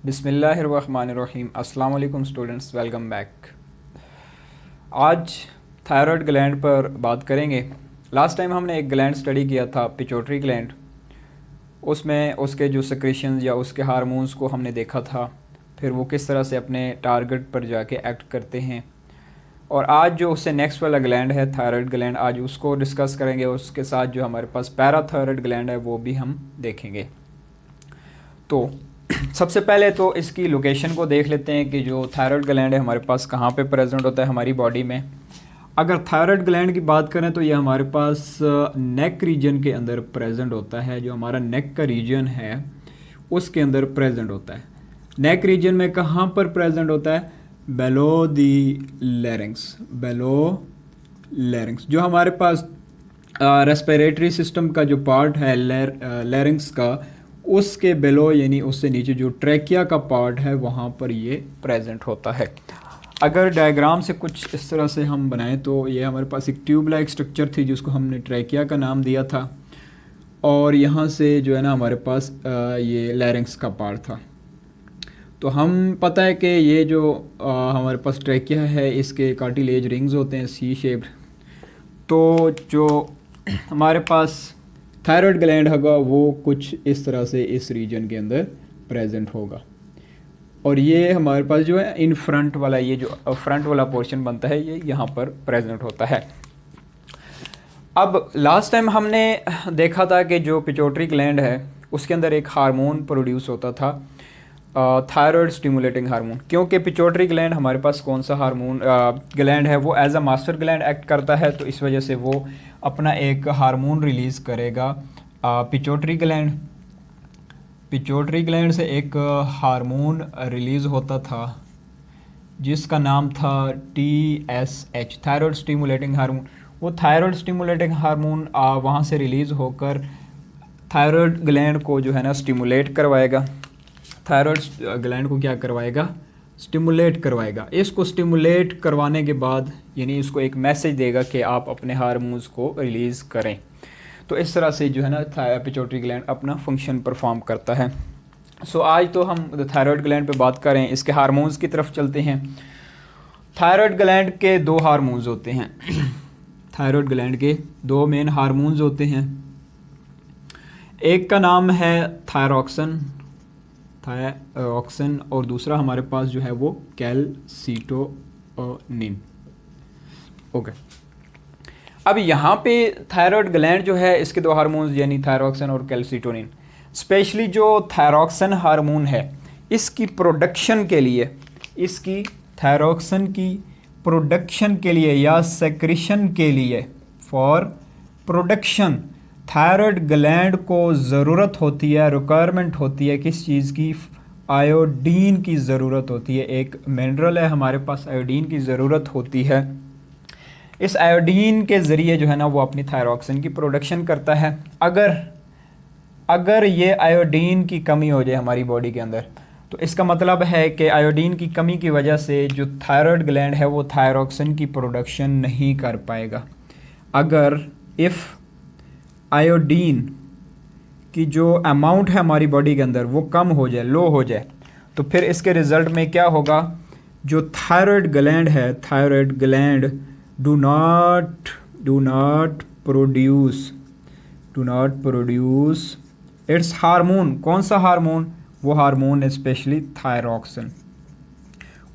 बिस्मिल्लाहिर्रहमानिर्रहीम। अस्सलाम वालेकुम स्टूडेंट्स, वेलकम बैक। आज थायराइड ग्लैंड पर बात करेंगे। लास्ट टाइम हमने एक ग्लैंड स्टडी किया था, पिट्यूटरी ग्लैंड। उसमें उसके जो सेक्रेशंस या उसके हार्मोन्स को हमने देखा था, फिर वो किस तरह से अपने टारगेट पर जाके एक्ट करते हैं। और आज जो उससे नेक्स्ट वाला ग्लैंड है थायराइड ग्लैंड, आज उसको डिस्कस करेंगे। उसके साथ जो हमारे पास पैराथायराइड ग्लैंड है वो भी हम देखेंगे। तो सबसे पहले तो इसकी लोकेशन को देख लेते हैं कि जो थायराइड ग्लैंड है हमारे पास कहाँ पे प्रेजेंट होता है हमारी बॉडी में। अगर थायराइड ग्लैंड की बात करें तो ये हमारे पास नेक रीजन के अंदर प्रेजेंट होता है। जो हमारा नेक का रीजन है उसके अंदर प्रेजेंट होता है। नेक रीजन में कहाँ पर प्रेजेंट होता है? बेलो दी लैरिंग्स, बेलो लैरिंग्स। जो हमारे पास रेस्पिरेटरी सिस्टम का जो पार्ट है लैरिंग्स का, उसके बेलो यानी उससे नीचे जो ट्रैकिया का पार्ट है वहाँ पर ये प्रेजेंट होता है। अगर डायग्राम से कुछ इस तरह से हम बनाएं तो ये हमारे पास एक ट्यूब लाइक स्ट्रक्चर थी जिसको हमने ट्रैकिया का नाम दिया था, और यहाँ से जो है ना हमारे पास ये लैरिंग्स का पार्ट था। तो हम पता है कि ये जो हमारे पास ट्रैकिया है इसके कार्टिलेज रिंग्स होते हैं सी शेप्ड। तो जो हमारे पास थायराइड ग्लैंड होगा वो कुछ इस तरह से इस रीजन के अंदर प्रेजेंट होगा, और ये हमारे पास जो है इन फ्रंट वाला, ये जो फ्रंट वाला पोर्शन बनता है ये यहाँ पर प्रेजेंट होता है। अब लास्ट टाइम हमने देखा था कि जो पिट्यूटरी ग्लैंड है उसके अंदर एक हार्मोन प्रोड्यूस होता था, थायराइड स्टिमुलेटिंग हार्मोन। क्योंकि पिट्यूटरी ग्लैंड हमारे पास कौन सा हार्मोन ग्लैंड है, वो as a master gland act करता है, तो इस वजह से वो अपना एक हार्मोन रिलीज़ करेगा। पिट्यूटरी ग्लैंड से एक हार्मोन रिलीज़ होता था जिसका नाम था TSH, थायराइड स्टिमुलेटिंग हार्मोन। वो थायराइड स्टिमुलेटिंग हार्मोन वहाँ से रिलीज़ होकर थायराइड ग्लैंड को जो है ना स्टिमुलेट करवाएगा। थायराइड ग्लैंड को क्या करवाएगा? स्टिमुलेट करवाएगा। इसको स्टिमुलेट करवाने के बाद यानी इसको एक मैसेज देगा कि आप अपने हार्मोन्स को रिलीज़ करें। तो इस तरह से जो है ना पिट्यूटरी ग्लैंड अपना फंक्शन परफॉर्म करता है। सो आज तो हम थायराइड ग्लैंड पे बात करें, इसके हार्मोन्स की तरफ चलते हैं। थायराइड ग्लैंड के दो हार्मोन्स होते हैं। थायराइड ग्लैंड के दो मेन हार्मोन्स होते हैं। एक का नाम है थायरॉक्सिन, और दूसरा हमारे पास जो है वो कैल्सिटोनिन। ओके, अब यहाँ पे थायराइड ग्लैंड जो है इसके दो हार्मोन्स यानी थायरॉक्सिन और कैल्सिटोनिन। स्पेशली जो थायरॉक्सिन हार्मोन है इसकी प्रोडक्शन के लिए, इसकी थायरॉक्सिन की प्रोडक्शन के लिए या सेक्रेशन के लिए, फॉर प्रोडक्शन थायराइड ग्लैंड को ज़रूरत होती है, रिक्वायरमेंट होती है किस चीज़ की? आयोडीन की ज़रूरत होती है। एक मिनरल है हमारे पास, आयोडीन की ज़रूरत होती है। इस आयोडीन के ज़रिए जो है ना वो अपनी थायरॉक्सिन की प्रोडक्शन करता है। अगर ये आयोडीन की कमी हो जाए हमारी बॉडी के अंदर तो इसका मतलब है कि आयोडीन की कमी की वजह से जो थायराइड ग्लैंड है वो थायरॉक्सिन की प्रोडक्शन नहीं कर पाएगा। अगर आयोडीन की जो अमाउंट है हमारी बॉडी के अंदर वो कम हो जाए, लो हो जाए, तो फिर इसके रिज़ल्ट में क्या होगा? जो थायराइड ग्लैंड है, thyroid gland do not produce it's hormone. कौन सा हार्मोन? वो हार्मोन है स्पेशली थायरॉक्सिन।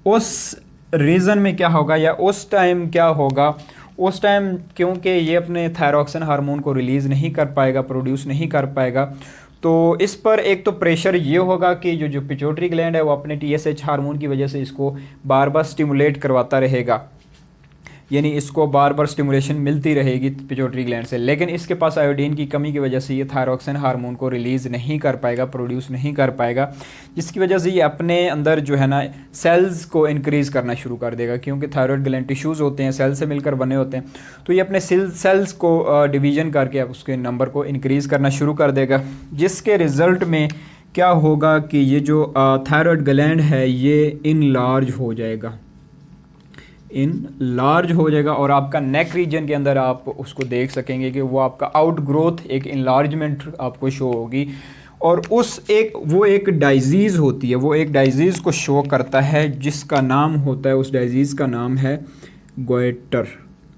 उस रीज़न में क्या होगा या उस टाइम क्या होगा? उस टाइम क्योंकि ये अपने थायरॉक्सिन हार्मोन को रिलीज़ नहीं कर पाएगा, प्रोड्यूस नहीं कर पाएगा, तो इस पर एक तो प्रेशर ये होगा कि जो पिट्यूटरी ग्लैंड है वो अपने TSH हार्मोन की वजह से इसको बार बार स्टिमुलेट करवाता रहेगा, यानी इसको बार बार स्टिमुलेशन मिलती रहेगी पिट्यूटरी ग्लैंड से। लेकिन इसके पास आयोडीन की कमी की वजह से ये थायरॉक्सिन हार्मोन को रिलीज़ नहीं कर पाएगा, प्रोड्यूस नहीं कर पाएगा, जिसकी वजह से ये अपने अंदर जो है ना सेल्स को इंक्रीज़ करना शुरू कर देगा। क्योंकि थायराइड ग्लैंड टिश्यूज़ होते हैं, सेल से मिलकर बने होते हैं, तो ये अपने सेल्स को डिवीज़न करके उसके नंबर को इंक्रीज़ करना शुरू कर देगा, जिसके रिज़ल्ट में क्या होगा कि ये जो थायराइड ग्लैंड है ये इनलार्ज हो जाएगा, और आपका नेक रीजन के अंदर आप उसको देख सकेंगे कि वो आपका आउट ग्रोथ, एक इनलार्जमेंट आपको शो होगी। और वो एक डाइजीज़ होती है, वो एक डाइजीज़ को शो करता है जिसका नाम होता है, उस डाइजीज़ का नाम है गोइटर।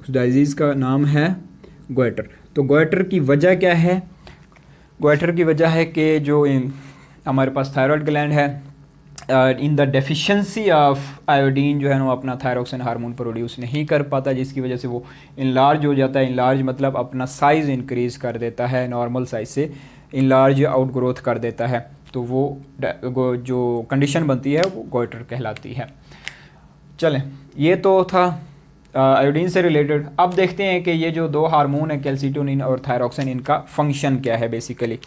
उस डाइजीज़ का नाम है गोइटर। तो गोइटर की वजह क्या है? गोइटर की वजह है कि जो हमारे पास थायराइड ग्लैंड है, in the deficiency of iodine जो है ना, वो अपना थायरोक्सिन हार्मोन प्रोड्यूस नहीं कर पाता, जिसकी वजह से वो इनलार्ज हो जाता है। इनलार्ज मतलब अपना साइज़ इंक्रीज़ कर देता है, नॉर्मल साइज़ से इनलार्ज आउट ग्रोथ कर देता है। तो वो जो कंडीशन बनती है वो गोइटर कहलाती है। चलें, ये तो था आयोडीन से रिलेटेड। अब देखते हैं कि ये जो दो हार्मोन है कैल्सीटोनिन और थायरोक्सिन, इनका फंक्शन क्या है बेसिकली।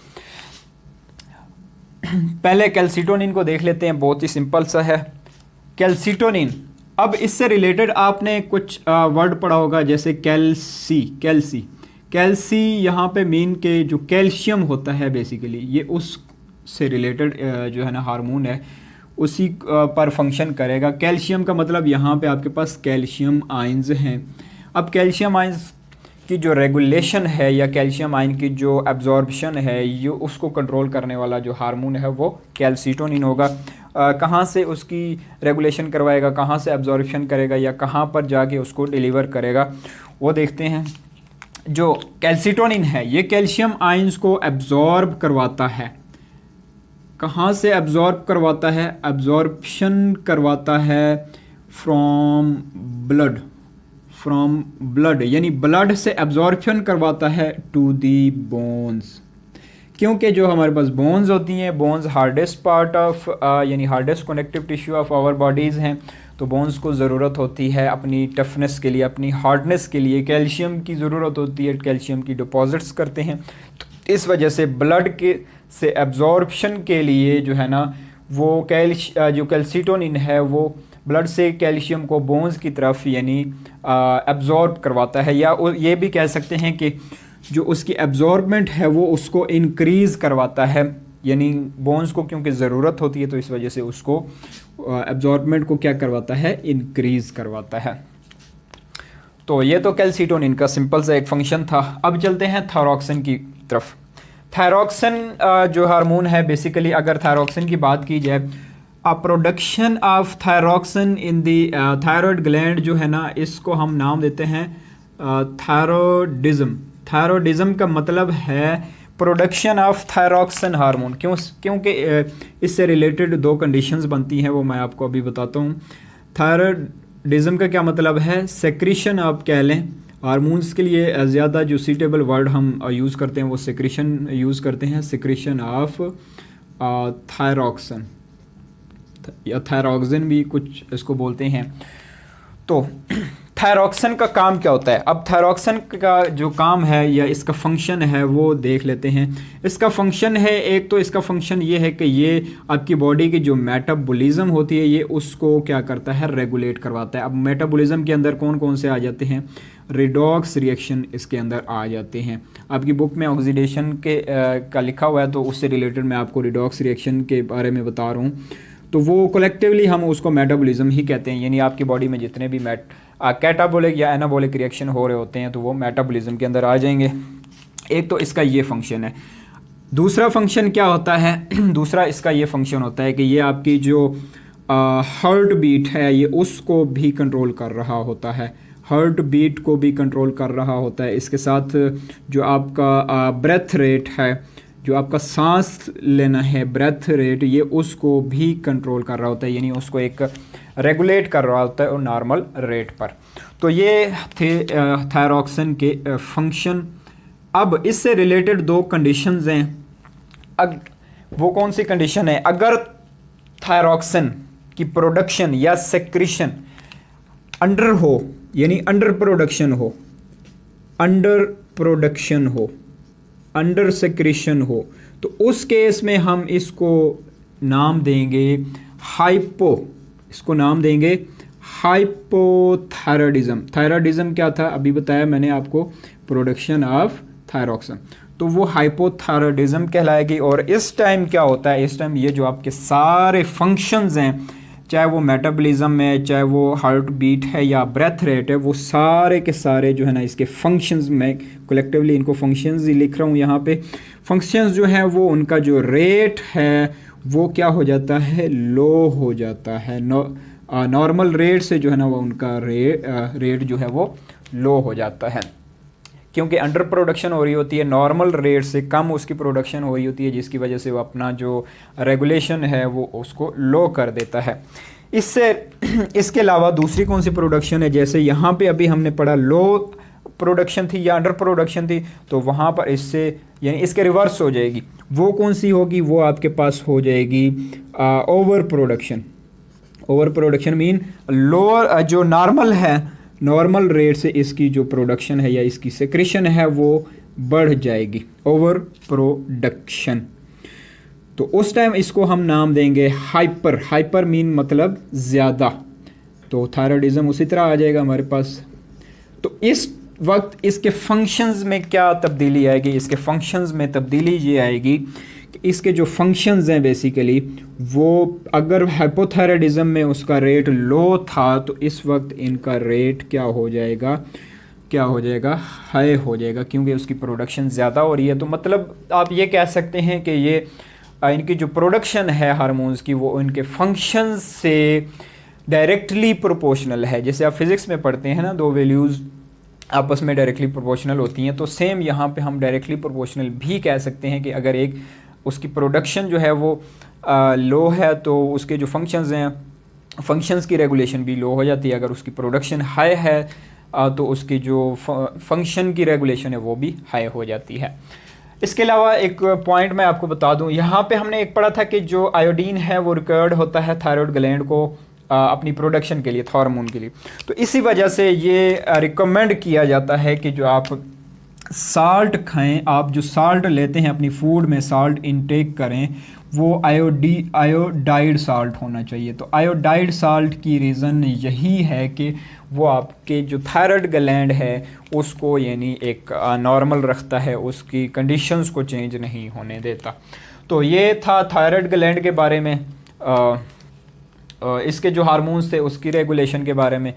पहले कैल्सीटोनिन को देख लेते हैं, बहुत ही सिंपल सा है कैल्सीटोनिन। अब इससे रिलेटेड आपने कुछ वर्ड पढ़ा होगा, जैसे कैल्सी यहाँ पे मीन के जो कैल्शियम होता है बेसिकली, ये उससे रिलेटेड जो है ना हार्मोन है, उसी पर फंक्शन करेगा। कैल्शियम का मतलब यहाँ पे आपके पास कैल्शियम आयंस हैं। अब कैल्शियम आयंस की जो रेगुलेशन है या कैल्शियम आयन की जो एब्जॉर्प्शन है, ये उसको कंट्रोल करने वाला जो हार्मोन है वो कैल्सीटोनिन होगा। कहाँ से उसकी रेगुलेशन करवाएगा, कहाँ से एब्जॉर्प्शन करेगा या कहाँ पर जाके उसको डिलीवर करेगा, वो देखते हैं। जो कैल्सीटोनिन है ये कैल्शियम आयंस को एब्जॉर्ब करवाता है। कहाँ से एब्जॉर्ब करवाता है? एब्जॉर्प्शन करवाता है फ्रॉम ब्लड, यानी ब्लड से एब्जॉर्प्शन करवाता है टू दी बोन्स। क्योंकि जो हमारे पास बोन्स होती हैं, बोन्स हार्डेस्ट पार्ट ऑफ यानी hardest connective tissue of our bodies हैं, तो बोन्स को ज़रूरत होती है अपनी टफनेस के लिए, अपनी हार्डनेस के लिए कैल्शियम की ज़रूरत होती है। कैल्शियम की डिपॉजिट्स करते हैं, तो इस वजह से ब्लड के से एब्जॉर्प्शन के लिए जो है ना वो जो कैल्सीटोनिन है वो ब्लड से कैल्शियम को बोन्स की तरफ यानी एब्जॉर्ब करवाता है, या ये भी कह सकते हैं कि जो उसकी एब्जॉर्बमेंट है वो उसको इंक्रीज़ करवाता है। यानी बोन्स को क्योंकि ज़रूरत होती है तो इस वजह से उसको एब्जॉर्बमेंट को क्या करवाता है? इंक्रीज़ करवाता है। तो ये तो कैल्सीटोनिन का सिंपल सा एक फंक्शन था। अब चलते हैं थायरोक्सिन की तरफ। थायरोक्सिन जो हार्मोन है बेसिकली, अगर थायरोक्सिन की बात की जाए, production of thyroxine in the thyroid gland जो है ना, इसको हम नाम देते हैं थायरोडिज्म। थायरोडिज्म का मतलब है प्रोडक्शन ऑफ थायरोक्सिन हार्मोन। क्योंकि इससे रिलेटेड दो कंडीशंस बनती हैं, वो मैं आपको अभी बताता हूँ। थायरोडिज्म का क्या मतलब है? सेक्रीशन आप कह लें। हार्मोन्स के लिए ज़्यादा जो सीटेबल वर्ड हम यूज़ करते हैं वो सेक्रीशन यूज़ करते हैं, सेक्रीशन ऑफ थायरोक्सिन या थायरोक्सिन भी कुछ इसको बोलते हैं। तो थायरोक्सिन का काम क्या होता है? अब थायरोक्सिन का जो काम है या इसका फंक्शन है वो देख लेते हैं। इसका फंक्शन है, एक तो इसका फंक्शन ये है कि ये आपकी बॉडी की जो मेटाबॉलिज्म होती है ये उसको क्या करता है? रेगुलेट करवाता है। अब मेटाबॉलिज्म के अंदर कौन कौन से आ जाते हैं? रिडॉक्स रिएक्शन इसके अंदर आ जाते हैं। आपकी बुक में ऑक्सीडेशन का लिखा हुआ है, तो उससे रिलेटेड मैं आपको रिडॉक्स रिएक्शन के बारे में बता रहा हूँ। तो वो कलेक्टिवली हम उसको मेटाबॉलिज्म ही कहते हैं। यानी आपकी बॉडी में जितने भी कैटाबॉलिक या एनाबॉलिक रिएक्शन हो रहे होते हैं तो वो मेटाबॉलिज्म के अंदर आ जाएंगे। एक तो इसका ये फंक्शन है। दूसरा फंक्शन क्या होता है? दूसरा इसका ये फंक्शन होता है कि ये आपकी जो हार्ट बीट है ये उसको भी कंट्रोल कर रहा होता है। हार्ट बीट को भी कंट्रोल कर रहा होता है। इसके साथ जो आपका ब्रेथ रेट है, जो आपका सांस लेना है ब्रेथ रेट, ये उसको भी कंट्रोल कर रहा होता है, यानी उसको एक रेगुलेट कर रहा होता है और नॉर्मल रेट पर। तो ये थे थायरोक्सिन के फंक्शन। अब इससे रिलेटेड दो कंडीशंस हैं। वो कौन सी कंडीशन है? अगर थायरोक्सिन की प्रोडक्शन या सेक्रीशन अंडर हो, यानी अंडर प्रोडक्शन हो, अंडर सेक्रीशन हो, तो उस केस में हम इसको नाम देंगे इसको नाम देंगे हाइपोथायराइडिज्म। थायराइडिज्म क्या था अभी बताया मैंने आपको? Production of thyroxine. तो वो हाइपोथायराइडिज्म कहलाएगी। और इस टाइम क्या होता है? इस टाइम ये जो आपके सारे फंक्शंस हैं चाहे वो मेटाबॉलिज्म है, चाहे वो हार्ट बीट है या ब्रेथ रेट है, वो सारे के सारे जो है ना इसके फंक्शंस में कलेक्टिवली इनको फंक्शंस ही लिख रहा हूँ यहाँ पे। फंक्शंस जो है वो उनका जो रेट है वो क्या हो जाता है, लो हो जाता है। नॉर्मल रेट से जो है ना वो उनका रेट जो है वो लो हो जाता है, क्योंकि अंडर प्रोडक्शन हो रही होती है, नॉर्मल रेट से कम उसकी प्रोडक्शन हो रही होती है, जिसकी वजह से वो अपना जो रेगुलेशन है वो उसको लो कर देता है। इससे इसके अलावा दूसरी कौन सी प्रोडक्शन है, जैसे यहाँ पे अभी हमने पढ़ा लो प्रोडक्शन थी या अंडर प्रोडक्शन थी, तो वहाँ पर इससे यानी इसके रिवर्स हो जाएगी। वो कौन सी होगी, वो आपके पास हो जाएगी over production. Over production mean lower जो नॉर्मल है, नॉर्मल रेट से इसकी जो प्रोडक्शन है या इसकी सेक्रेशन है वो बढ़ जाएगी, ओवर प्रोडक्शन। तो उस टाइम इसको हम नाम देंगे हाइपर। हाइपर मीन मतलब ज़्यादा, तो थायराइडिज्म उसी तरह आ जाएगा हमारे पास। तो इस वक्त इसके फंक्शंस में क्या तब्दीली आएगी, इसके फंक्शंस में तब्दीली ये आएगी कि इसके जो फंक्शंस हैं बेसिकली वो, अगर हाइपोथायराइडिज्म में उसका रेट लो था तो इस वक्त इनका रेट क्या हो जाएगा, क्या हो जाएगा, हाई हो जाएगा, क्योंकि उसकी प्रोडक्शन ज़्यादा हो रही है। तो मतलब आप ये कह सकते हैं कि ये इनकी जो प्रोडक्शन है हार्मोन्स की वो इनके फंक्शंस से डायरेक्टली प्रोपोर्शनल है। जैसे आप फिज़िक्स में पढ़ते हैं ना, दो वैल्यूज़ आपस में डायरेक्टली प्रोपोर्शनल होती हैं, तो सेम यहाँ पे हम डायरेक्टली प्रोपोर्शनल भी कह सकते हैं कि अगर एक उसकी प्रोडक्शन जो है वो लो है तो उसके जो फंक्शंस हैं, फंक्शंस की रेगुलेशन भी लो हो जाती है। अगर उसकी प्रोडक्शन हाई है तो उसकी जो फंक्शन की रेगुलेशन है वो भी हाई हो जाती है। इसके अलावा एक पॉइंट मैं आपको बता दूं, यहाँ पे हमने एक पढ़ा था कि जो आयोडीन है वो रिक्वायर्ड होता है थायराइड ग्लैंड को अपनी प्रोडक्शन के लिए, हार्मोन के लिए। तो इसी वजह से ये रिकमेंड किया जाता है कि जो आप साल्ट खाएं, आप जो साल्ट लेते हैं अपनी फूड में, साल्ट इनटेक करें, वो आयोडाइड साल्ट होना चाहिए। तो आयोडाइड साल्ट की रीज़न यही है कि वो आपके जो थायराइड ग्लैंड है उसको यानी एक नॉर्मल रखता है, उसकी कंडीशंस को चेंज नहीं होने देता। तो ये था थायराइड ग्लैंड के बारे में, इसके जो हार्मोन्स थे उसकी रेगुलेशन के बारे में।